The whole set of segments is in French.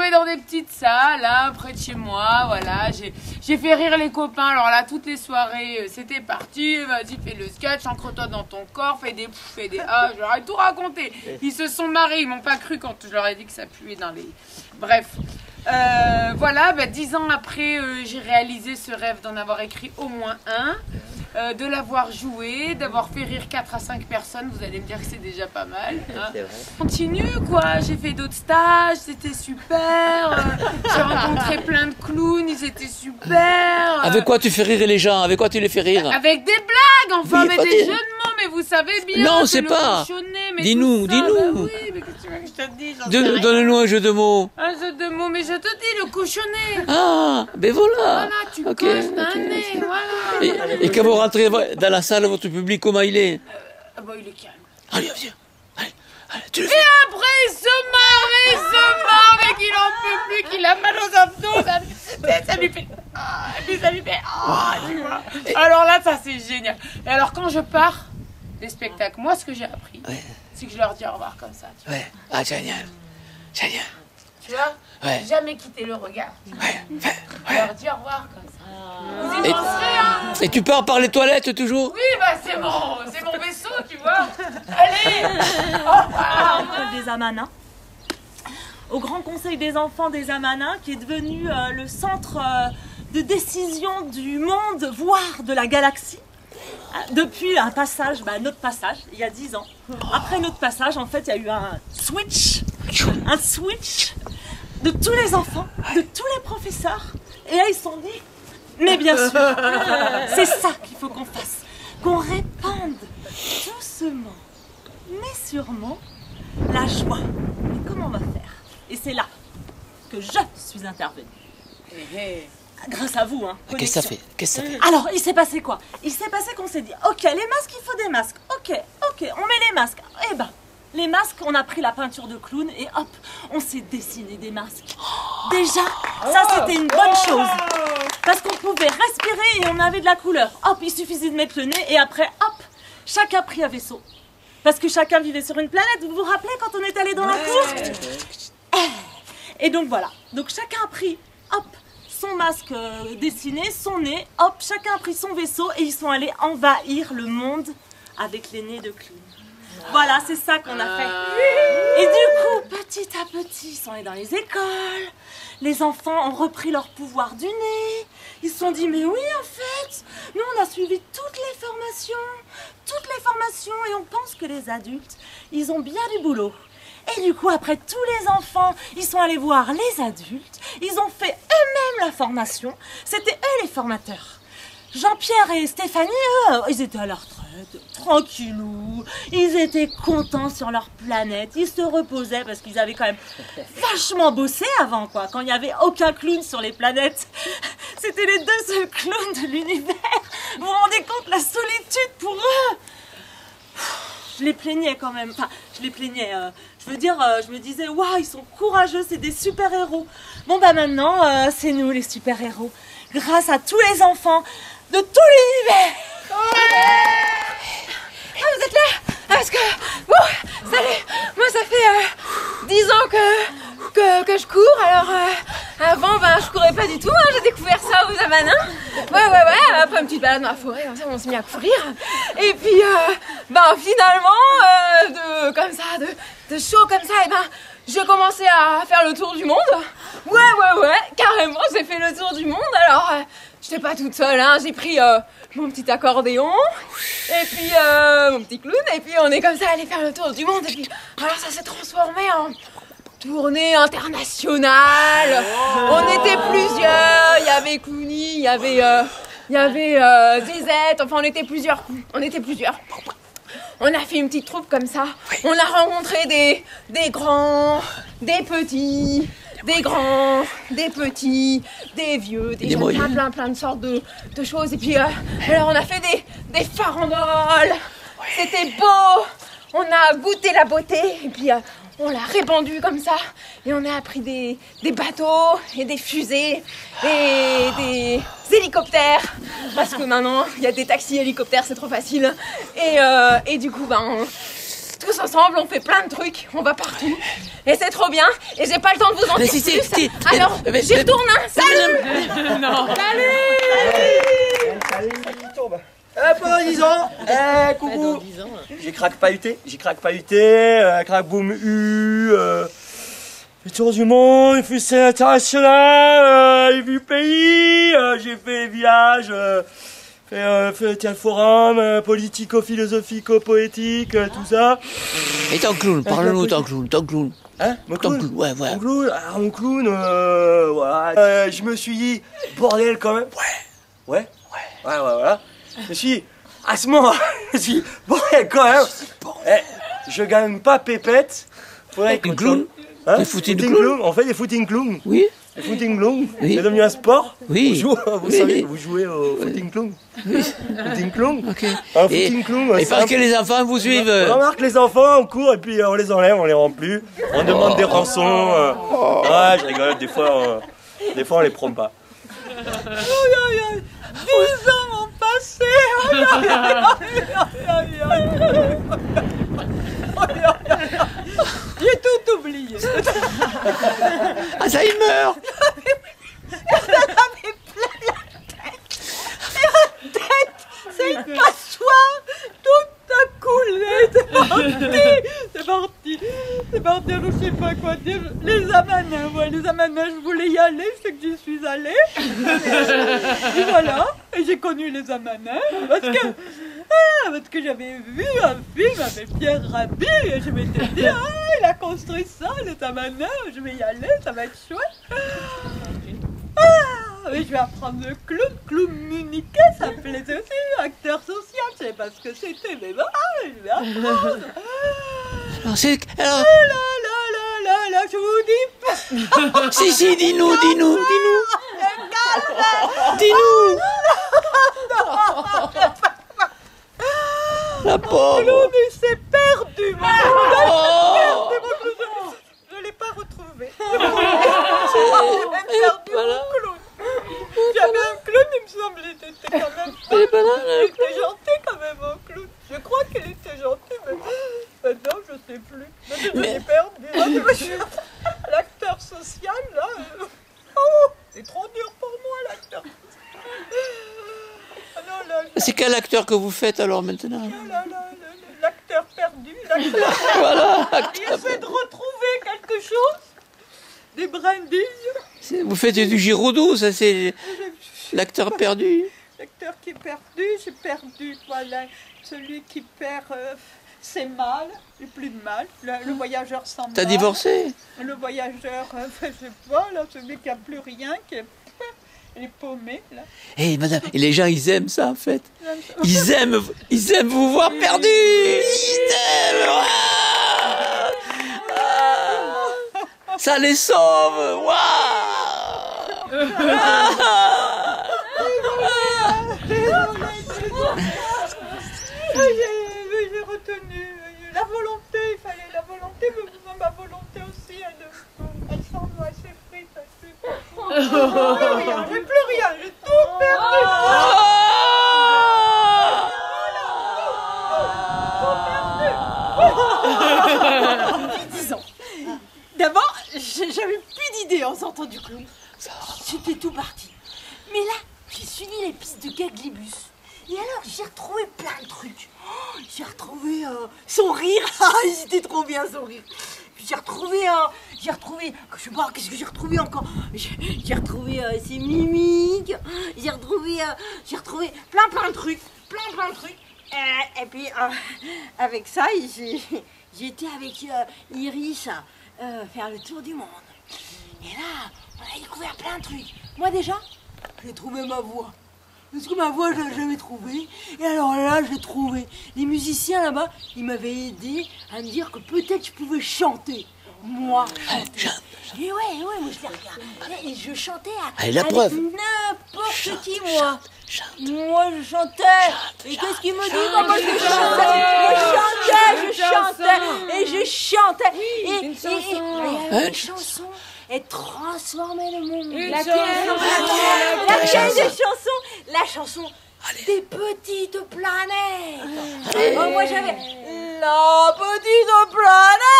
retrouvés dans des petites salles, là, près de chez moi, voilà. J'ai fait rire les copains. Alors là, toutes les soirées, c'était parti. Vas-y, fais le sketch, ancre-toi dans ton corps, fais des poufs, fais des je leur ai tout raconté. Ils se sont marrés, ils m'ont pas cru quand je leur ai dit que ça puait dans les... Bref. Voilà, 10 ans après, j'ai réalisé ce rêve d'en avoir écrit au moins un. De l'avoir joué, d'avoir fait rire 4 à 5 personnes, vous allez me dire que c'est déjà pas mal. Hein. C'est vrai. Continue quoi, j'ai fait d'autres stages, c'était super. J'ai rencontré plein de clowns, ils étaient super. Avec quoi tu fais rire les gens? Avec quoi tu les fais rire? Avec des blagues, enfin, mais des jeux de mots, mais vous savez bien. Non, c'est pas. Dis-nous, dis-nous. Bah oui, mais qu'est-ce que tu veux que je te dise? Donne-nous un jeu de mots. Un jeu de mots, mais je te dis, le cochonnet. Ah, ben voilà. Voilà, tu coches d'un nez, voilà. Et quand vous rentrez dans la salle, votre public, comment il est? Il est calme. Allez, viens. Allez, tu le Et fais. après, il se marre, mais qu'il en peut plus, qu'il a mal aux abdos, ça lui fait... tu vois. Alors là, ça c'est génial. Et alors quand je pars des spectacles, moi ce que j'ai appris, c'est que je leur dis au revoir comme ça. Tu vois. Ouais, ah génial, génial. Tu vois, jamais quitter le regard. Je leur dis au revoir comme ça. Vous y penserez, hein? Et tu pars par les toilettes toujours? Oui, c'est mon vaisseau, tu vois. Allez, au revoir. Des Amanins, au Grand Conseil des enfants des Amanins, qui est devenu le centre de décision du monde, voire de la galaxie. Depuis un passage, notre passage, il y a 10 ans. Après notre passage, en fait, il y a eu un switch de tous les enfants, de tous les professeurs. Et là, ils se sont dit, mais bien sûr, c'est ça qu'il faut qu'on fasse. Qu'on répande doucement, mais sûrement, la joie. Mais comment on va faire? Et c'est là que je suis intervenue. Grâce à vous, hein. Qu'est-ce que ça fait? Qu'est-ce que ça fait? Alors, il s'est passé quoi? Il s'est passé qu'on s'est dit, ok, les masques, il faut des masques. Ok, on met les masques. Eh ben, les masques, on a pris la peinture de clown et hop, on s'est dessiné des masques. Déjà, ça c'était une bonne chose. Parce qu'on pouvait respirer et on avait de la couleur. Hop, il suffisait de mettre le nez et après, hop, chacun a pris un vaisseau. Parce que chacun vivait sur une planète. Vous vous rappelez quand on est allé dans la cour? Et donc voilà. Donc chacun a pris, hop, son masque dessiné, son nez, hop, chacun a pris son vaisseau et ils sont allés envahir le monde avec les nez de clown. Voilà, c'est ça qu'on a fait. Et du coup, petit à petit, ils sont allés dans les écoles. Les enfants ont repris leur pouvoir du nez. Ils se sont dit, mais oui, en fait, nous, on a suivi toutes les formations, et on pense que les adultes, ils ont bien du boulot. Et du coup, après, tous les enfants, ils sont allés voir les adultes. Ils ont fait eux-mêmes la formation. C'était eux les formateurs. Jean-Pierre et Stéphanie, eux, ils étaient à la retraite, tranquillou. Ils étaient contents sur leur planète. Ils se reposaient parce qu'ils avaient quand même vachement bossé avant, quoi. Quand il n'y avait aucun clown sur les planètes. C'était les 2 seuls clowns de l'univers. Vous vous rendez compte la solitude pour eux? Je les plaignais quand même. Enfin, je les plaignais. Je veux dire, je me disais, waouh, ils sont courageux, c'est des super-héros. Bon, maintenant, c'est nous les super-héros. Grâce à tous les enfants de tout l'univers. Ah, vous êtes là? Parce que, salut, moi ça fait 10 ans que je cours, alors avant je courais pas du tout, hein, j'ai découvert ça aux Amanins. Ouais, après une petite balade dans la forêt, comme ça on s'est mis à courir. Et puis finalement, comme ça, de chaud comme ça, j'ai commencé à faire le tour du monde. Ouais, carrément, j'ai fait le tour du monde. Alors, j'étais pas toute seule, hein. J'ai pris mon petit accordéon, et puis mon petit clown, et puis on est comme ça allé faire le tour du monde. Et puis, alors ça s'est transformé en tournée internationale. On était plusieurs, il y avait Clooney, il y avait Zezette, enfin on était plusieurs. On a fait une petite troupe comme ça. On a rencontré des grands, des petits, des grands, des petits, des vieux, des jeunes, plein de sortes de choses. Et puis, alors on a fait des farandoles. C'était beau. On a goûté la beauté. Et puis, on l'a répandu comme ça. Et on a appris des bateaux et des fusées et des hélicoptères. Parce que maintenant, il y a des taxis hélicoptères, c'est trop facile. Et du coup, tous ensemble, on fait plein de trucs, on va partout. Et c'est trop bien, et j'ai pas le temps de vous en dire plus. Alors, j'y retourne, hein. Salut. Non. Salut, pendant 10 ans, coucou. J'ai craque pailleté, craque boum le tour du monde, j'ai fait scène internationale, j'ai vu le pays, j'ai fait villages, fait le forum, politico-philosophico-poétique, tout ça. Et ton clown, parle-nous ton clown. Hein, mon Ton clown? clown, ouais. Mon clown, alors mon clown, voilà. Je me suis dit, bordel quand même. Ouais, voilà. Je me suis dit, à ce moment, je me suis dit, bordel quand même. Je gagne pas pépette. Faudrait que Un clown? Hein, Des footing clowns? On fait des footing clowns. Oui. Les footing clowns, Oui. c'est devenu un sport. Oui. Vous savez, vous jouez au footing clown. Footing clown. Ok. Un footing clown. Et parce que les enfants vous suivent. Remarque les enfants, on court et puis on les enlève, on les rend plus. On demande des rançons. Ouais, je rigole, des fois on les prend pas. 10 ans ont passé. J'ai tout oublié. Alzheimer. C'est une passoire. Tout a coulé. C'est parti. Je sais pas quoi dire. Les amanins, je voulais y aller, c'est que j'y suis allée. Et voilà. Et j'ai connu les amanins parce que j'avais vu un film avec Pierre Rabhi et je m'étais dit, il a construit ça, les amanins, je vais y aller, ça va être chouette. Mais je vais apprendre le clown muniqué, ça me plaisait aussi, acteur social, je sais pas ce que c'était, mais je vais apprendre. Alors c'est. Alors. Là, je vous dis. Si, dis-nous. Dis-nous. La pauvre. Clown, il s'est perdu. Je l'ai pas retrouvé. J'ai perdu mon clown. J'avais un clown, il me semble, il était quand même. Il était gentil quand même, mon clown. Je crois qu'il était gentil, mais maintenant je sais plus. Maintenant je l'ai perdu. L'acteur social, là. C'est trop dur pour moi, l'acteur social. C'est quel acteur que vous faites alors maintenant? L'acteur perdu, l'acteur. Voilà. Il essaie de retrouver quelque chose. Des brindilles. Vous faites du Giroudot, ça c'est l'acteur perdu. L'acteur qui est perdu, j'ai perdu, voilà. Celui qui perd ses mâles, il n'y a plus de mâle. Le voyageur sans mâle. T'as divorcé? Le voyageur, je sais pas, là, celui qui n'a plus rien, qui est... Il est paumé, là. Hé, madame, et les gens, ils aiment ça, en fait. Ils aiment vous voir perdu. Ils aiment. Ça les sauve. Waouh. J'ai retenu la volonté, il fallait la volonté, mais ma volonté aussi, elle s'en va, elle s'effrite, j'ai plus rien, j'ai tout perdu. Disons, d'abord, j'avais plus d'idées en sortant du clown. C'était tout parti. Mais là, j'ai suivi les pistes de Gaglibus. Et alors, j'ai retrouvé plein de trucs. J'ai retrouvé son rire. Il était trop bien, son rire. Puis j'ai retrouvé, je sais pas, qu'est-ce que j'ai retrouvé encore? J'ai retrouvé ses mimiques. J'ai retrouvé plein de trucs. Plein de trucs. Et puis, avec ça, j'ai été avec Iris faire le tour du monde. Et là, on a découvert plein de trucs. Moi déjà, j'ai trouvé ma voix. Parce que ma voix, je l'ai jamais trouvée. Et alors là, je l'ai trouvée. Les musiciens là-bas, ils m'avaient aidé à me dire que peut-être je pouvais chanter. Moi, chanter. Et ouais, moi je les regardais. Et je chantais avec preuve. N'importe qui, moi. Moi, je chantais. Et qu'est-ce qu'il me dit quand moi je chantais? Et une chanson. Et transformer le monde. La chanson des petites planètes. Moi j'avais la petite planète.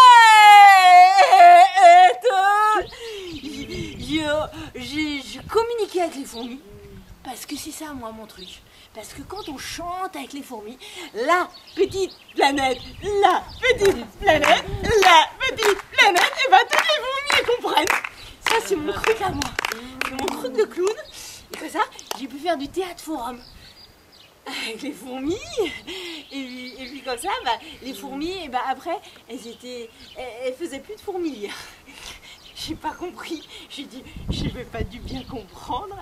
Je communiquais avec les fourmis. Parce que c'est ça, moi, mon truc. Parce que quand on chante avec les fourmis, la petite planète, la petite planète, la petite planète, et ben toutes les fourmis elles comprennent. Ça, c'est mon truc à moi. C'est mon truc de clown. Et comme ça, j'ai pu faire du théâtre forum. Avec les fourmis. Et puis comme ça, bah, les fourmis, et bah, après, elles faisaient plus de fourmilière. J'ai pas compris. J'ai dit, je vais pas dû bien comprendre.